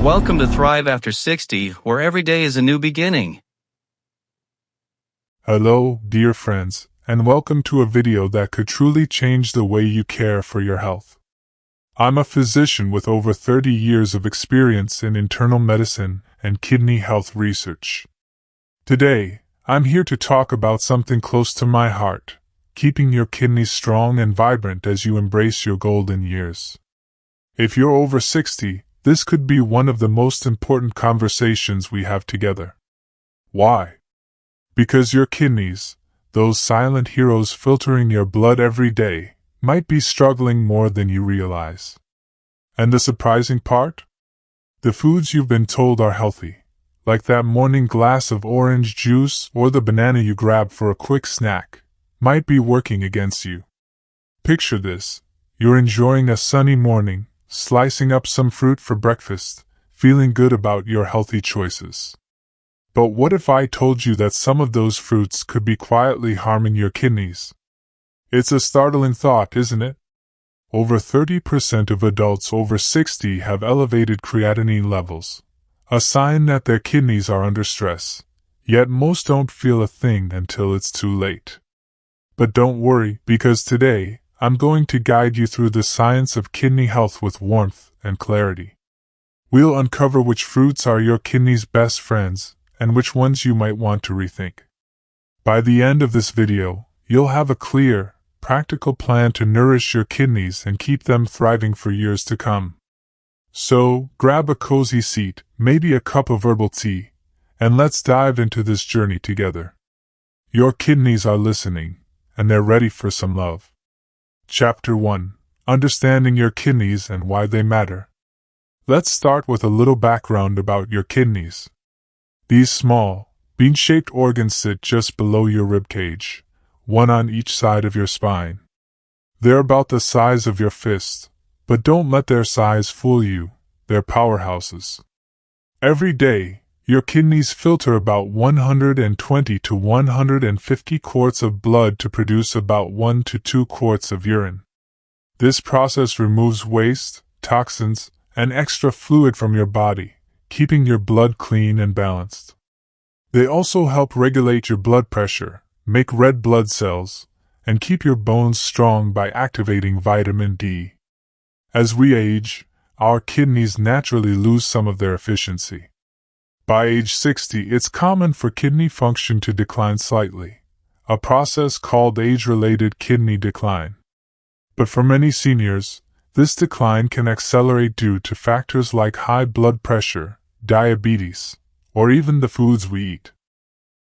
Welcome to Thrive After 60, where every day is a new beginning. Hello, dear friends, and welcome to a video that could truly change the way you care for your health. I'm a physician with over 30 years of experience in internal medicine and kidney health research. Today, I'm here to talk about something close to my heart, keeping your kidneys strong and vibrant as you embrace your golden years. If you're over 60, this could be one of the most important conversations we have together. Why? Because your kidneys, those silent heroes filtering your blood every day, might be struggling more than you realize. And the surprising part? The foods you've been told are healthy, like that morning glass of orange juice or the banana you grab for a quick snack, might be working against you. Picture this: you're enjoying a sunny morning, slicing up some fruit for breakfast, feeling good about your healthy choices. But what if I told you that some of those fruits could be quietly harming your kidneys? It's a startling thought, isn't it? Over 30% of adults over 60 have elevated creatinine levels, a sign that their kidneys are under stress, yet most don't feel a thing until it's too late. But don't worry, because today, I'm going to guide you through the science of kidney health with warmth and clarity. We'll uncover which fruits are your kidney's best friends, and which ones you might want to rethink. By the end of this video, you'll have a clear, practical plan to nourish your kidneys and keep them thriving for years to come. So, grab a cozy seat, maybe a cup of herbal tea, and let's dive into this journey together. Your kidneys are listening, and they're ready for some love. Chapter 1: Understanding your kidneys and why they matter. Let's start with a little background about your kidneys. These small, bean-shaped organs sit just below your ribcage, one on each side of your spine. They're about the size of your fist, but don't let their size fool you, they're powerhouses. Every day, your kidneys filter about 120 to 150 quarts of blood to produce about 1 to 2 quarts of urine. This process removes waste, toxins, and extra fluid from your body, keeping your blood clean and balanced. They also help regulate your blood pressure, make red blood cells, and keep your bones strong by activating vitamin D. As we age, our kidneys naturally lose some of their efficiency. By age 60, it's common for kidney function to decline slightly, a process called age-related kidney decline. But for many seniors, this decline can accelerate due to factors like high blood pressure, diabetes, or even the foods we eat.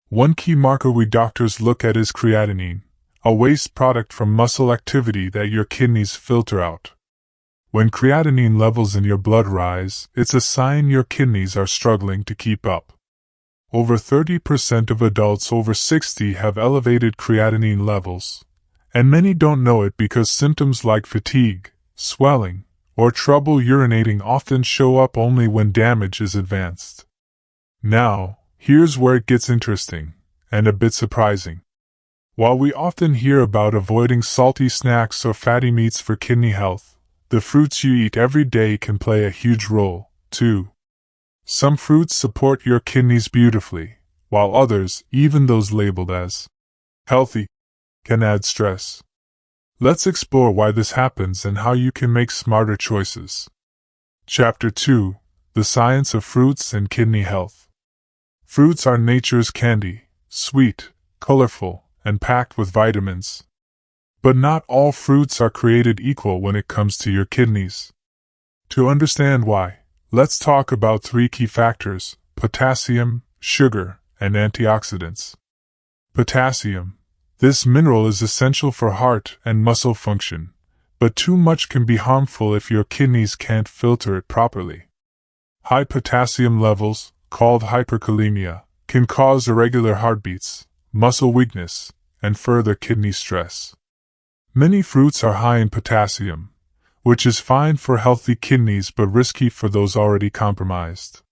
One key marker we doctors look at is creatinine, a waste product from muscle activity that your kidneys filter out. When creatinine levels in your blood rise, it's a sign your kidneys are struggling to keep up. Over 30% of adults over 60 have elevated creatinine levels, and many don't know it because symptoms like fatigue, swelling, or trouble urinating often show up only when damage is advanced. Now, here's where it gets interesting, and a bit surprising. While we often hear about avoiding salty snacks or fatty meats for kidney health, the fruits you eat every day can play a huge role, too. Some fruits support your kidneys beautifully, while others, even those labeled as healthy, can add stress. Let's explore why this happens and how you can make smarter choices. Chapter 2: The Science of Fruits and Kidney Health. Fruits are nature's candy, sweet, colorful, and packed with vitamins. But not all fruits are created equal when it comes to your kidneys. To understand why, let's talk about 3 key factors: potassium, sugar, and antioxidants. Potassium. This mineral is essential for heart and muscle function, but too much can be harmful if your kidneys can't filter it properly. High potassium levels, called hyperkalemia, can cause irregular heartbeats, muscle weakness, and further kidney stress. Many fruits are high in potassium, which is fine for healthy kidneys but risky for those already compromised.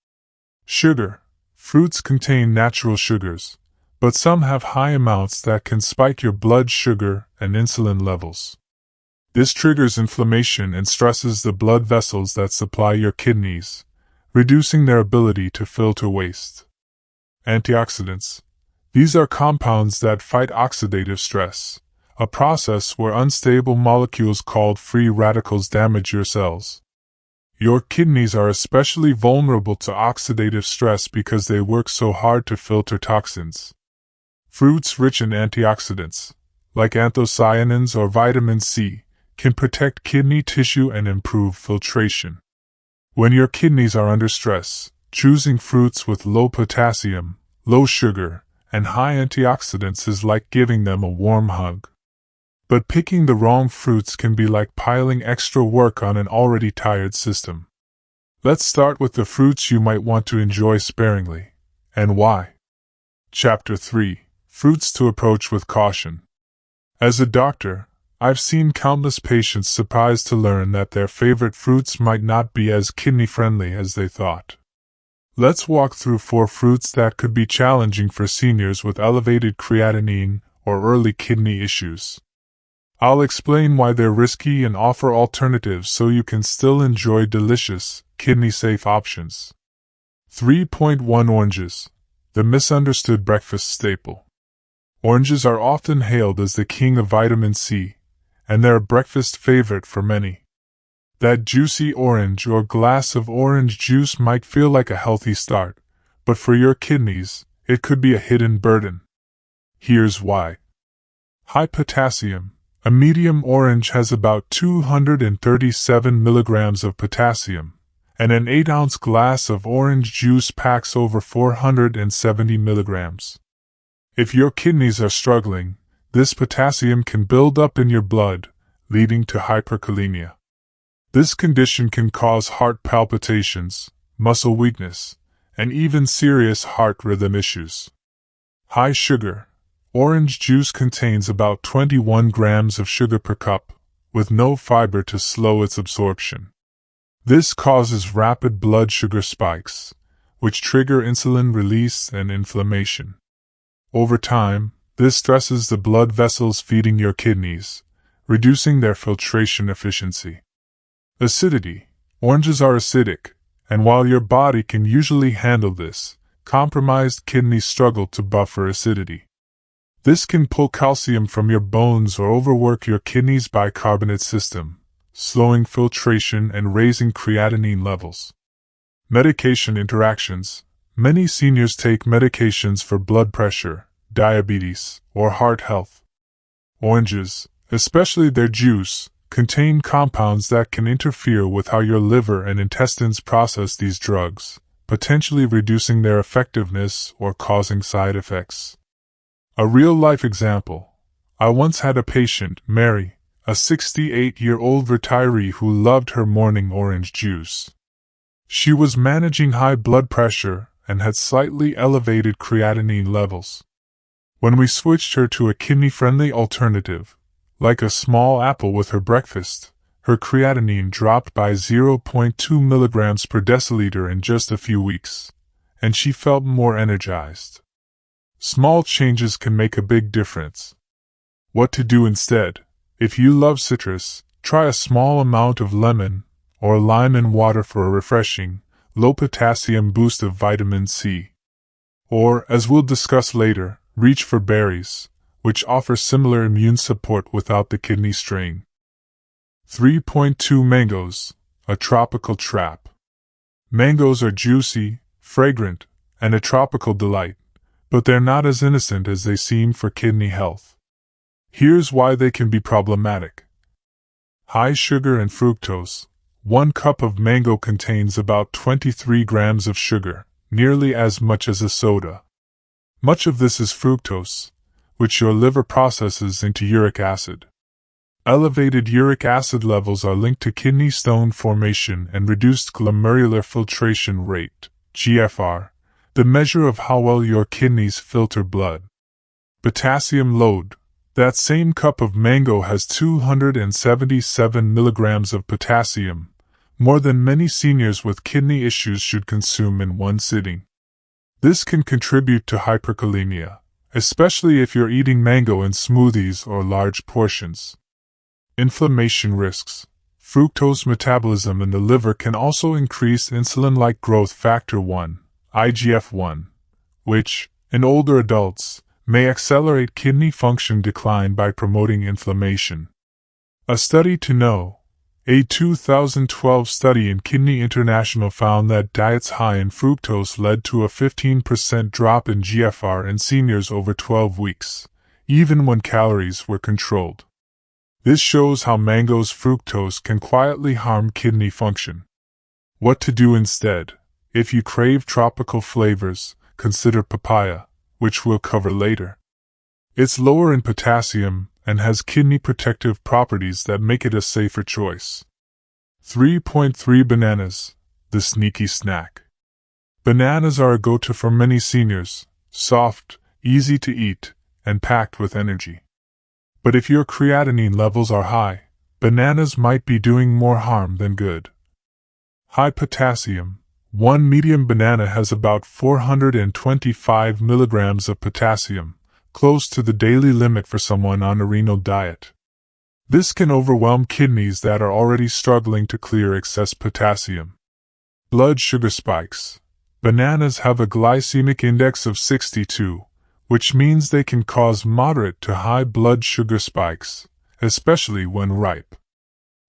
Sugar. Fruits contain natural sugars, but some have high amounts that can spike your blood sugar and insulin levels. This triggers inflammation and stresses the blood vessels that supply your kidneys, reducing their ability to filter waste. Antioxidants. These are compounds that fight oxidative stress, a process where unstable molecules called free radicals damage your cells. Your kidneys are especially vulnerable to oxidative stress because they work so hard to filter toxins. Fruits rich in antioxidants, like anthocyanins or vitamin C, can protect kidney tissue and improve filtration. When your kidneys are under stress, choosing fruits with low potassium, low sugar, and high antioxidants is like giving them a warm hug. But picking the wrong fruits can be like piling extra work on an already tired system. Let's start with the fruits you might want to enjoy sparingly, and why. Chapter 3: Fruits to approach with caution. As a doctor, I've seen countless patients surprised to learn that their favorite fruits might not be as kidney-friendly as they thought. Let's walk through 4 fruits that could be challenging for seniors with elevated creatinine or early kidney issues. I'll explain why they're risky and offer alternatives so you can still enjoy delicious, kidney-safe options. 3.1 Oranges, the misunderstood breakfast staple. Oranges are often hailed as the king of vitamin C, and they're a breakfast favorite for many. That juicy orange or glass of orange juice might feel like a healthy start, but for your kidneys, it could be a hidden burden. Here's why. High potassium. A medium orange has about 237 milligrams of potassium, and an 8-ounce glass of orange juice packs over 470 milligrams. If your kidneys are struggling, this potassium can build up in your blood, leading to hyperkalemia. This condition can cause heart palpitations, muscle weakness, and even serious heart rhythm issues. High sugar. Orange juice contains about 21 grams of sugar per cup, with no fiber to slow its absorption. This causes rapid blood sugar spikes, which trigger insulin release and inflammation. Over time, this stresses the blood vessels feeding your kidneys, reducing their filtration efficiency. Acidity. Oranges are acidic, and while your body can usually handle this, compromised kidneys struggle to buffer acidity. This can pull calcium from your bones or overwork your kidney's bicarbonate system, slowing filtration and raising creatinine levels. Medication interactions. Many seniors take medications for blood pressure, diabetes, or heart health. Oranges, especially their juice, contain compounds that can interfere with how your liver and intestines process these drugs, potentially reducing their effectiveness or causing side effects. A real-life example. I once had a patient, Mary, a 68-year-old retiree who loved her morning orange juice. She was managing high blood pressure and had slightly elevated creatinine levels. When we switched her to a kidney-friendly alternative, like a small apple with her breakfast, her creatinine dropped by 0.2 milligrams per deciliter in just a few weeks, and she felt more energized. Small changes can make a big difference. What to do instead? If you love citrus, try a small amount of lemon or lime in water for a refreshing, low-potassium boost of vitamin C. Or, as we'll discuss later, reach for berries, which offer similar immune support without the kidney strain. 3.2 Mangoes, a tropical trap. Mangoes are juicy, fragrant, and a tropical delight, but they're not as innocent as they seem for kidney health. Here's why they can be problematic. High sugar and fructose. 1 cup of mango contains about 23 grams of sugar, nearly as much as a soda. Much of this is fructose, which your liver processes into uric acid. Elevated uric acid levels are linked to kidney stone formation and reduced glomerular filtration rate, GFR, the measure of how well your kidneys filter blood. Potassium load. That same cup of mango has 277 milligrams of potassium, more than many seniors with kidney issues should consume in one sitting. This can contribute to hyperkalemia, especially if you're eating mango in smoothies or large portions. Inflammation risks. fructose metabolism in the liver can also increase insulin-like growth factor 1, IGF-1, which, in older adults, may accelerate kidney function decline by promoting inflammation. A study to know. A 2012 study in Kidney International found that diets high in fructose led to a 15% drop in GFR in seniors over 12 weeks, even when calories were controlled. This shows how mango's fructose can quietly harm kidney function. What to do instead? If you crave tropical flavors, consider papaya, which we'll cover later. It's lower in potassium and has kidney protective properties that make it a safer choice. 3.3 Bananas, the sneaky snack. Bananas are a go-to for many seniors, soft, easy to eat, and packed with energy. But if your creatinine levels are high, bananas might be doing more harm than good. High potassium. One medium banana has about 425 milligrams of potassium, close to the daily limit for someone on a renal diet. This can overwhelm kidneys that are already struggling to clear excess potassium. Blood sugar spikes. Bananas have a glycemic index of 62, which means they can cause moderate to high blood sugar spikes, especially when ripe.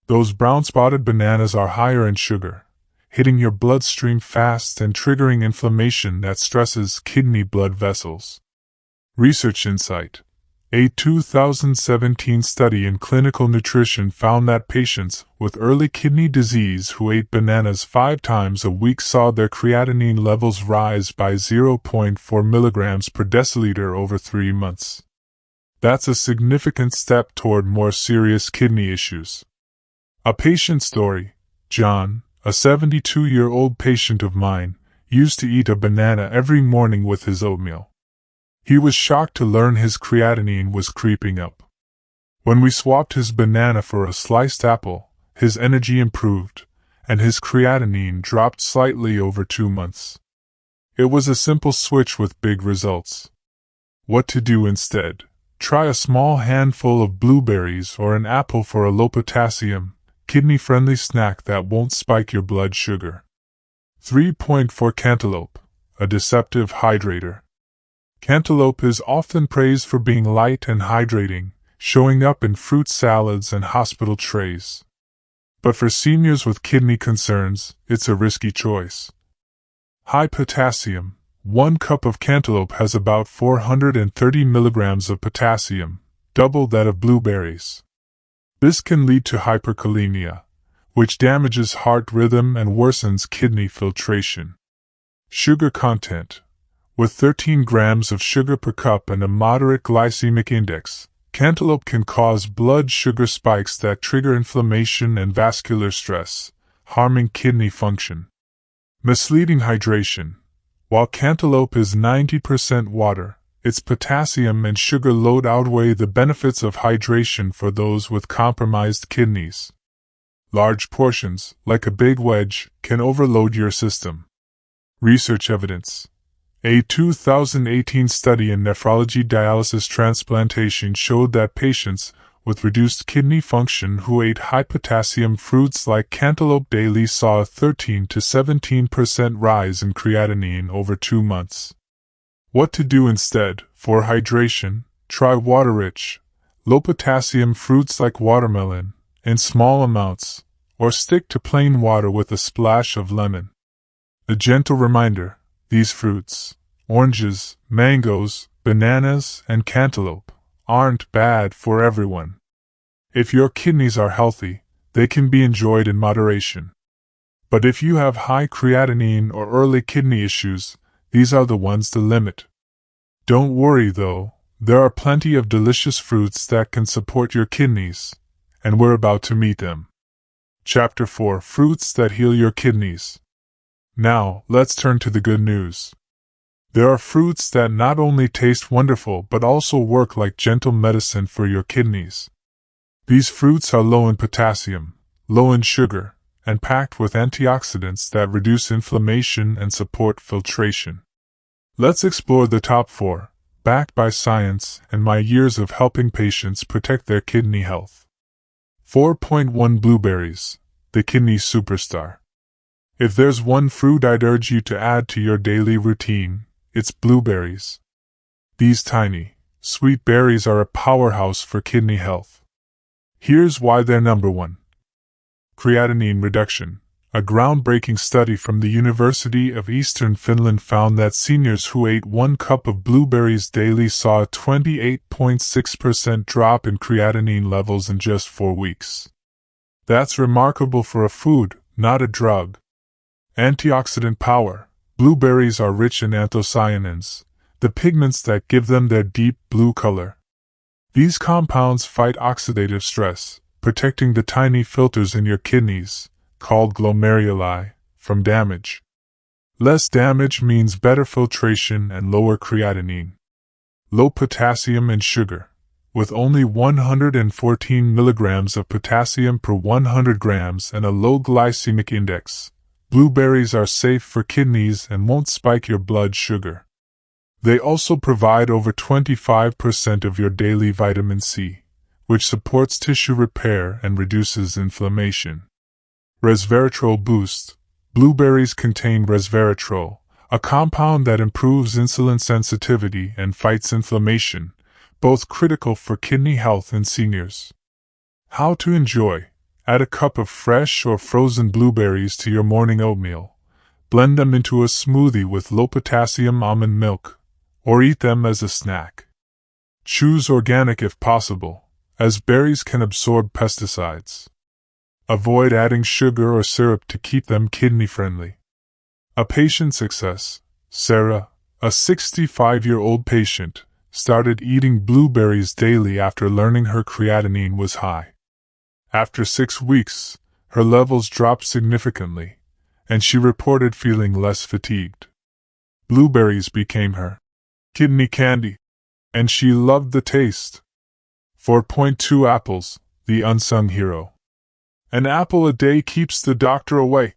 Those brown-spotted bananas are higher in sugar, hitting your bloodstream fast and triggering inflammation that stresses kidney blood vessels. Research insight. A 2017 study in clinical nutrition found that patients with early kidney disease who ate bananas 5 times a week saw their creatinine levels rise by 0.4 milligrams per deciliter over 3 months. That's a significant step toward more serious kidney issues. A patient story. John, a 72-year-old patient of mine, used to eat a banana every morning with his oatmeal. He was shocked to learn his creatinine was creeping up. When we swapped his banana for a sliced apple, his energy improved, and his creatinine dropped slightly over 2 months. It was a simple switch with big results. What to do instead? Try a small handful of blueberries or an apple for a low-potassium, kidney-friendly snack that won't spike your blood sugar. 3.4 Cantaloupe, a deceptive hydrator. Cantaloupe is often praised for being light and hydrating, showing up in fruit salads and hospital trays. But for seniors with kidney concerns, it's a risky choice. High potassium. 1 cup of cantaloupe has about 430 milligrams of potassium, double that of blueberries. This can lead to hyperkalemia, which damages heart rhythm and worsens kidney filtration. Sugar content. With 13 grams of sugar per cup and a moderate glycemic index, cantaloupe can cause blood sugar spikes that trigger inflammation and vascular stress, harming kidney function. Misleading hydration. While cantaloupe is 90% water, its potassium and sugar load outweigh the benefits of hydration for those with compromised kidneys. Large portions, like a big wedge, can overload your system. Research evidence. A 2018 study in nephrology dialysis transplantation showed that patients with reduced kidney function who ate high-potassium fruits like cantaloupe daily saw a 13 to 17% rise in creatinine over 2 months. What to do instead? For hydration, try water-rich, low-potassium fruits like watermelon, in small amounts, or stick to plain water with a splash of lemon. A gentle reminder. These fruits, oranges, mangoes, bananas, and cantaloupe, aren't bad for everyone. If your kidneys are healthy, they can be enjoyed in moderation. But if you have high creatinine or early kidney issues, these are the ones to limit. Don't worry though, there are plenty of delicious fruits that can support your kidneys, and we're about to meet them. Chapter 4: Fruits that heal your kidneys. Now, let's turn to the good news. There are fruits that not only taste wonderful but also work like gentle medicine for your kidneys. These fruits are low in potassium, low in sugar, and packed with antioxidants that reduce inflammation and support filtration. Let's explore the top 4, backed by science and my years of helping patients protect their kidney health. 4.1 Blueberries, the kidney superstar. If there's one fruit I'd urge you to add to your daily routine, it's blueberries. These tiny, sweet berries are a powerhouse for kidney health. Here's why they're number one. Creatinine reduction. A groundbreaking study from the University of Eastern Finland found that seniors who ate 1 cup of blueberries daily saw a 28.6% drop in creatinine levels in just 4 weeks. That's remarkable for a food, not a drug. Antioxidant power. Blueberries are rich in anthocyanins, the pigments that give them their deep blue color. These compounds fight oxidative stress, protecting the tiny filters in your kidneys, called glomeruli, from damage. Less damage means better filtration and lower creatinine. Low potassium and sugar. With only 114 milligrams of potassium per 100 grams and a low glycemic index, blueberries are safe for kidneys and won't spike your blood sugar. They also provide over 25% of your daily vitamin C, which supports tissue repair and reduces inflammation. Resveratrol boost. Blueberries contain resveratrol, a compound that improves insulin sensitivity and fights inflammation, both critical for kidney health in seniors. How to enjoy. Add a cup of fresh or frozen blueberries to your morning oatmeal. Blend them into a smoothie with low-potassium almond milk, or eat them as a snack. Choose organic if possible, as berries can absorb pesticides. Avoid adding sugar or syrup to keep them kidney-friendly. A patient success. Sarah, a 65-year-old patient, started eating blueberries daily after learning her creatinine was high. After 6 weeks, her levels dropped significantly, and she reported feeling less fatigued. Blueberries became her kidney candy, and she loved the taste. 4.2 Apples, the unsung hero. An apple a day keeps the doctor away.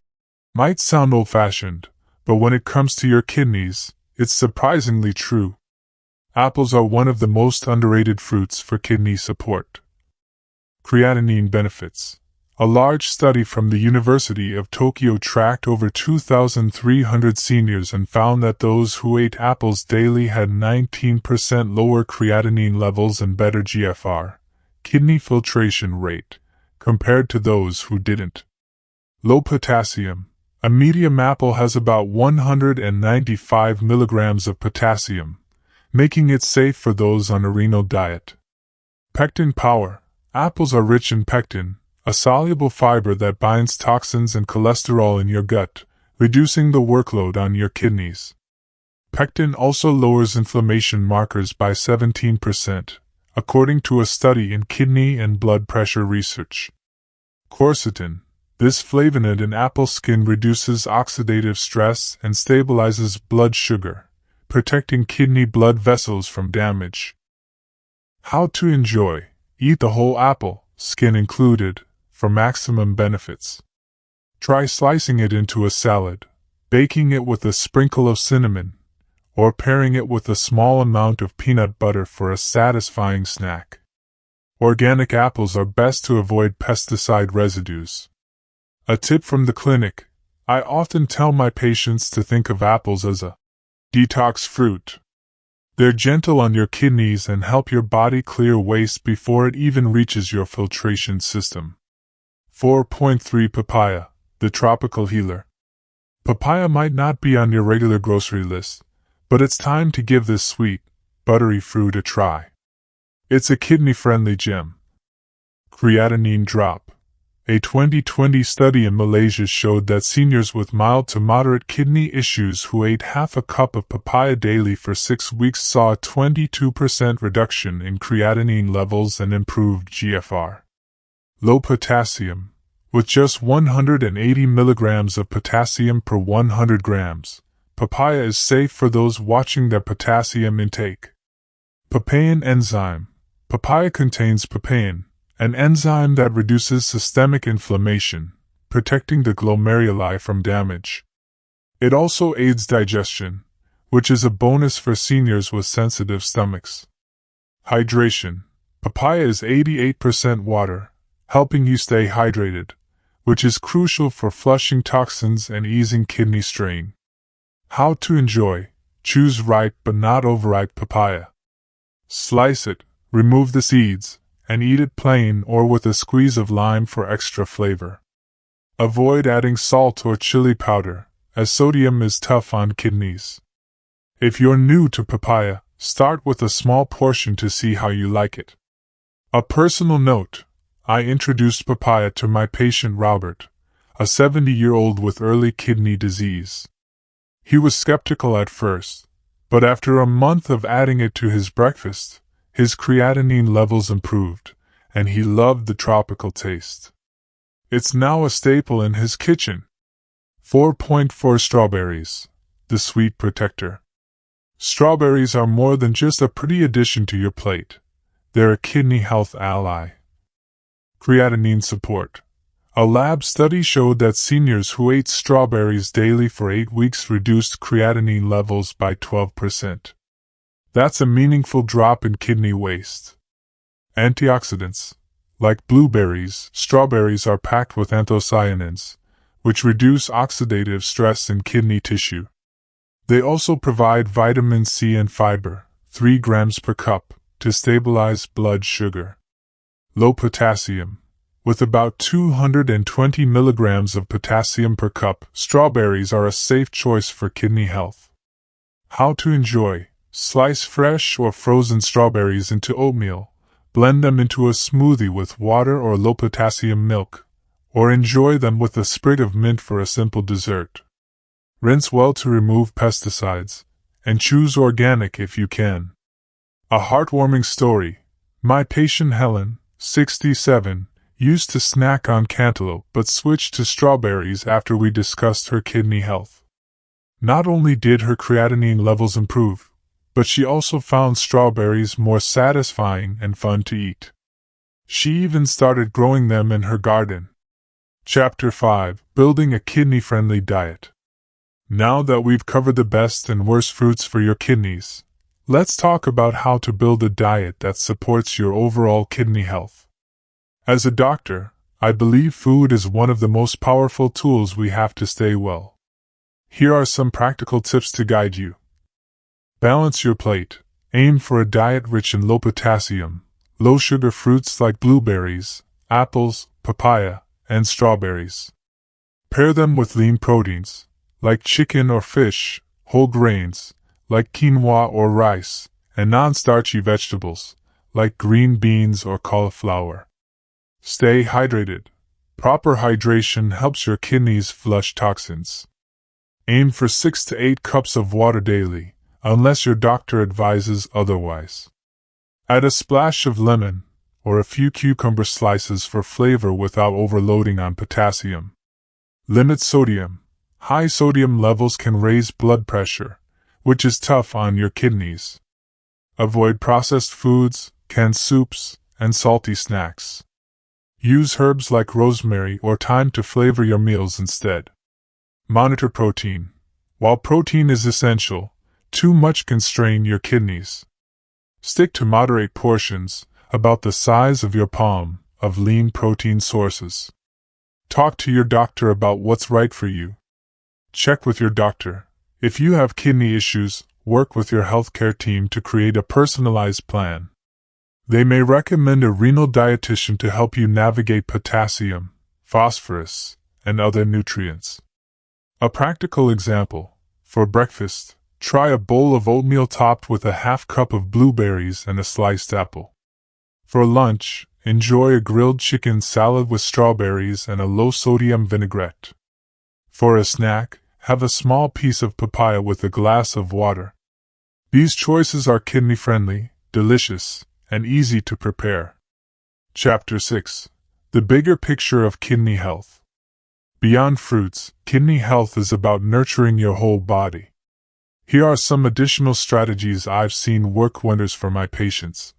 Might sound old-fashioned, but when it comes to your kidneys, it's surprisingly true. Apples are one of the most underrated fruits for kidney support. Creatinine benefits. A large study from the University of Tokyo tracked over 2,300 seniors and found that those who ate apples daily had 19% lower creatinine levels and better GFR, kidney filtration rate, compared to those who didn't. Low potassium. A medium apple has about 195 milligrams of potassium, making it safe for those on a renal diet. Pectin power. Apples are rich in pectin, a soluble fiber that binds toxins and cholesterol in your gut, reducing the workload on your kidneys. Pectin also lowers inflammation markers by 17%, according to a study in kidney and blood pressure research. Quercetin. This flavonoid in apple skin reduces oxidative stress and stabilizes blood sugar, protecting kidney blood vessels from damage. How to enjoy. Eat the whole apple, skin included, for maximum benefits. Try slicing it into a salad, baking it with a sprinkle of cinnamon, or pairing it with a small amount of peanut butter for a satisfying snack. Organic apples are best to avoid pesticide residues. A tip from the clinic. I often tell my patients to think of apples as a detox fruit. They're gentle on your kidneys and help your body clear waste before it even reaches your filtration system. 4.3 Papaya, the tropical healer. Papaya might not be on your regular grocery list, but it's time to give this sweet, buttery fruit a try. It's a kidney-friendly gem. Creatinine drop. A 2020 study in Malaysia showed that seniors with mild to moderate kidney issues who ate half a cup of papaya daily for 6 weeks saw a 22% reduction in creatinine levels and improved GFR. Low potassium. With just 180 milligrams of potassium per 100 grams, papaya is safe for those watching their potassium intake. Papain enzyme. Papaya contains papain, an enzyme that reduces systemic inflammation, protecting the glomeruli from damage. It also aids digestion, which is a bonus for seniors with sensitive stomachs. Hydration. Papaya is 88% water, helping you stay hydrated, which is crucial for flushing toxins and easing kidney strain. How to enjoy: choose ripe but not overripe papaya. Slice it, remove the seeds, and eat it plain or with a squeeze of lime for extra flavor. Avoid adding salt or chili powder, as sodium is tough on kidneys. If you're new to papaya, start with a small portion to see how you like it. A personal note: I introduced papaya to my patient Robert, a 70-year-old with early kidney disease. He was skeptical at first, but after a month of adding it to his breakfast, his creatinine levels improved, and he loved the tropical taste. It's now a staple in his kitchen. 4.4 Strawberries, the sweet protector. Strawberries are more than just a pretty addition to your plate. They're a kidney health ally. Creatinine support. A lab study showed that seniors who ate strawberries daily for 8 weeks reduced creatinine levels by 12%. That's a meaningful drop in kidney waste. Antioxidants. Like blueberries, strawberries are packed with anthocyanins, which reduce oxidative stress in kidney tissue. They also provide vitamin C and fiber, 3 grams per cup, to stabilize blood sugar. Low potassium. With about 220 milligrams of potassium per cup, strawberries are a safe choice for kidney health. How to enjoy: slice fresh or frozen strawberries into oatmeal, blend them into a smoothie with water or low-potassium milk, or enjoy them with a sprig of mint for a simple dessert. Rinse well to remove pesticides, and choose organic if you can. A heartwarming story: my patient Helen, 67, used to snack on cantaloupe but switched to strawberries after we discussed her kidney health. Not only did her creatinine levels improve, but she also found strawberries more satisfying and fun to eat. She even started growing them in her garden. Chapter 5: Building a Kidney-Friendly Diet. Now that we've covered the best and worst fruits for your kidneys, let's talk about how to build a diet that supports your overall kidney health. As a doctor, I believe food is one of the most powerful tools we have to stay well. Here are some practical tips to guide you. Balance your plate. Aim for a diet rich in low potassium, low sugar fruits like blueberries, apples, papaya, and strawberries. Pair them with lean proteins, like chicken or fish, whole grains, like quinoa or rice, and non-starchy vegetables, like green beans or cauliflower. Stay hydrated. Proper hydration helps your kidneys flush toxins. Aim for 6 to 8 cups of water daily, unless your doctor advises otherwise. Add a splash of lemon, or a few cucumber slices for flavor without overloading on potassium. Limit sodium. High sodium levels can raise blood pressure, which is tough on your kidneys. Avoid processed foods, canned soups, and salty snacks. Use herbs like rosemary or thyme to flavor your meals instead. Monitor protein. While protein is essential, too much can strain your kidneys. Stick to moderate portions, about the size of your palm, of lean protein sources. Talk to your doctor about what's right for you. Check with your doctor. If you have kidney issues, work with your healthcare team to create a personalized plan. They may recommend a renal dietitian to help you navigate potassium, phosphorus, and other nutrients. A practical example: for breakfast, try a bowl of oatmeal topped with a half cup of blueberries and a sliced apple. For lunch, enjoy a grilled chicken salad with strawberries and a low-sodium vinaigrette. For a snack, have a small piece of papaya with a glass of water. These choices are kidney-friendly, delicious, and easy to prepare. Chapter 6: The Bigger Picture of Kidney Health. Beyond fruits, kidney health is about nurturing your whole body. Here are some additional strategies I've seen work wonders for my patients.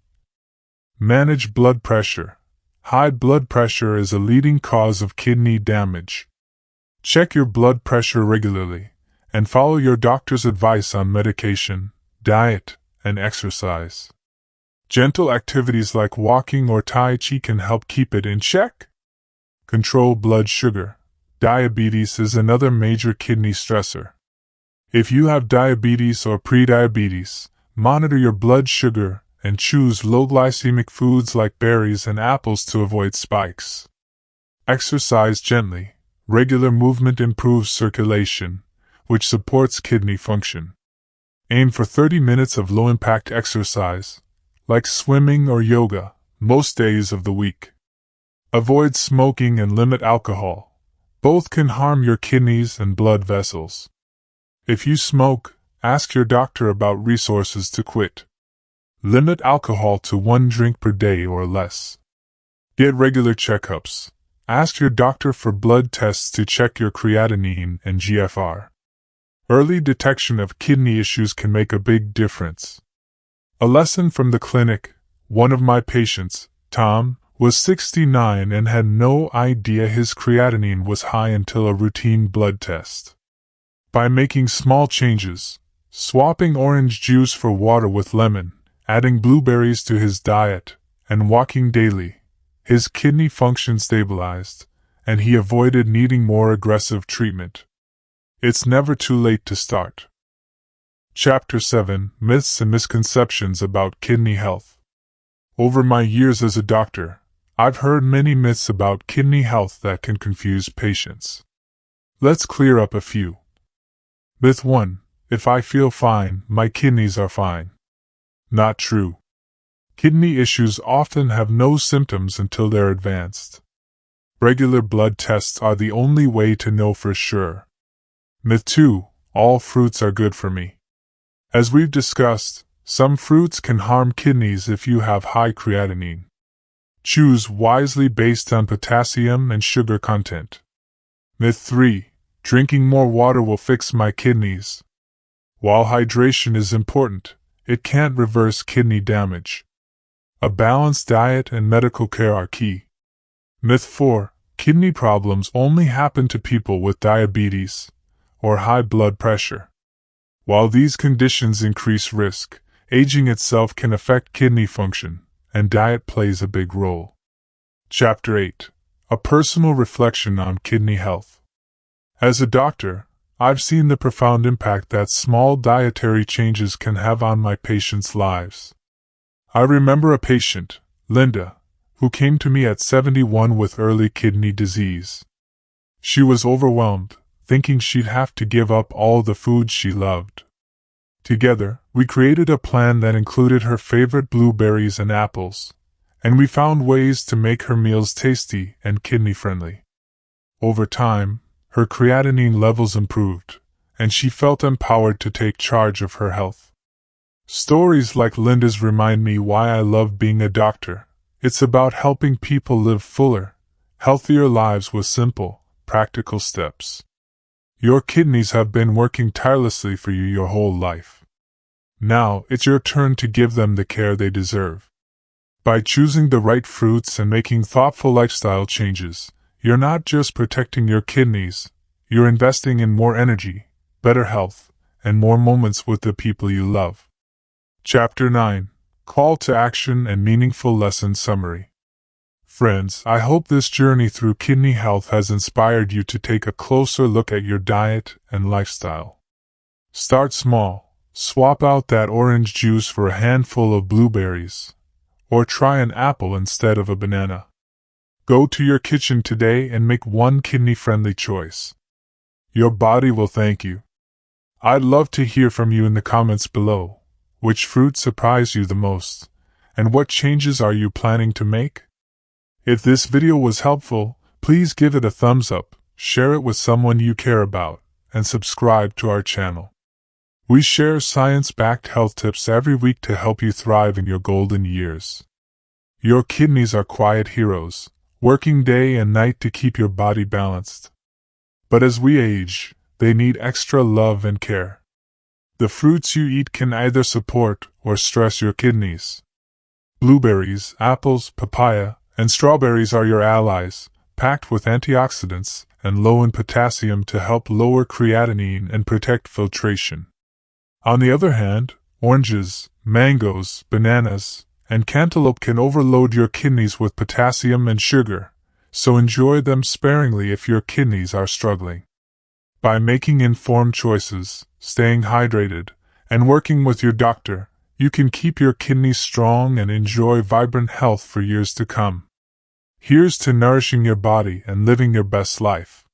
Manage blood pressure. High blood pressure is a leading cause of kidney damage. Check your blood pressure regularly, and follow your doctor's advice on medication, diet, and exercise. Gentle activities like walking or Tai Chi can help keep it in check. Control blood sugar. Diabetes is another major kidney stressor. If you have diabetes or prediabetes, monitor your blood sugar and choose low glycemic foods like berries and apples to avoid spikes. Exercise gently. Regular movement improves circulation, which supports kidney function. Aim for 30 minutes of low-impact exercise, like swimming or yoga, most days of the week. Avoid smoking and limit alcohol. Both can harm your kidneys and blood vessels. If you smoke, ask your doctor about resources to quit. Limit alcohol to 1 drink per day or less. Get regular checkups. Ask your doctor for blood tests to check your creatinine and GFR. Early detection of kidney issues can make a big difference. A lesson from the clinic: one of my patients, Tom, was 69 and had no idea his creatinine was high until a routine blood test. By making small changes, swapping orange juice for water with lemon, adding blueberries to his diet, and walking daily, his kidney function stabilized, and he avoided needing more aggressive treatment. It's never too late to start. Chapter 7: Myths and Misconceptions about Kidney Health. Over my years as a doctor, I've heard many myths about kidney health that can confuse patients. Let's clear up a few. Myth 1: If I feel fine, my kidneys are fine. Not true. Kidney issues often have no symptoms until they're advanced. Regular blood tests are the only way to know for sure. Myth 2: All fruits are good for me. As we've discussed, some fruits can harm kidneys if you have high creatinine. Choose wisely based on potassium and sugar content. Myth 3: Drinking more water will fix my kidneys. While hydration is important, it can't reverse kidney damage. A balanced diet and medical care are key. Myth 4: Kidney problems only happen to people with diabetes or high blood pressure. While these conditions increase risk, aging itself can affect kidney function, and diet plays a big role. Chapter 8: A Personal Reflection on Kidney Health. As a doctor, I've seen the profound impact that small dietary changes can have on my patients' lives. I remember a patient, Linda, who came to me at 71 with early kidney disease. She was overwhelmed, thinking she'd have to give up all the foods she loved. Together, we created a plan that included her favorite blueberries and apples, and we found ways to make her meals tasty and kidney-friendly. Over time, her creatinine levels improved, and she felt empowered to take charge of her health. Stories like Linda's remind me why I love being a doctor. It's about helping people live fuller, healthier lives with simple, practical steps. Your kidneys have been working tirelessly for you your whole life. Now, it's your turn to give them the care they deserve. By choosing the right fruits and making thoughtful lifestyle changes, you're not just protecting your kidneys, you're investing in more energy, better health, and more moments with the people you love. Chapter 9: Call to Action and Meaningful Lesson Summary. Friends, I hope this journey through kidney health has inspired you to take a closer look at your diet and lifestyle. Start small. Swap out that orange juice for a handful of blueberries, or try an apple instead of a banana. Go to your kitchen today and make one kidney-friendly choice. Your body will thank you. I'd love to hear from you in the comments below. Which fruit surprised you the most, and what changes are you planning to make? If this video was helpful, please give it a thumbs up, share it with someone you care about, and subscribe to our channel. We share science-backed health tips every week to help you thrive in your golden years. Your kidneys are quiet heroes, working day and night to keep your body balanced. But as we age, they need extra love and care. The fruits you eat can either support or stress your kidneys. Blueberries, apples, papaya, and strawberries are your allies, packed with antioxidants and low in potassium to help lower creatinine and protect filtration. On the other hand, oranges, mangoes, bananas, and cantaloupe can overload your kidneys with potassium and sugar, so enjoy them sparingly if your kidneys are struggling. By making informed choices, staying hydrated, and working with your doctor, you can keep your kidneys strong and enjoy vibrant health for years to come. Here's to nourishing your body and living your best life.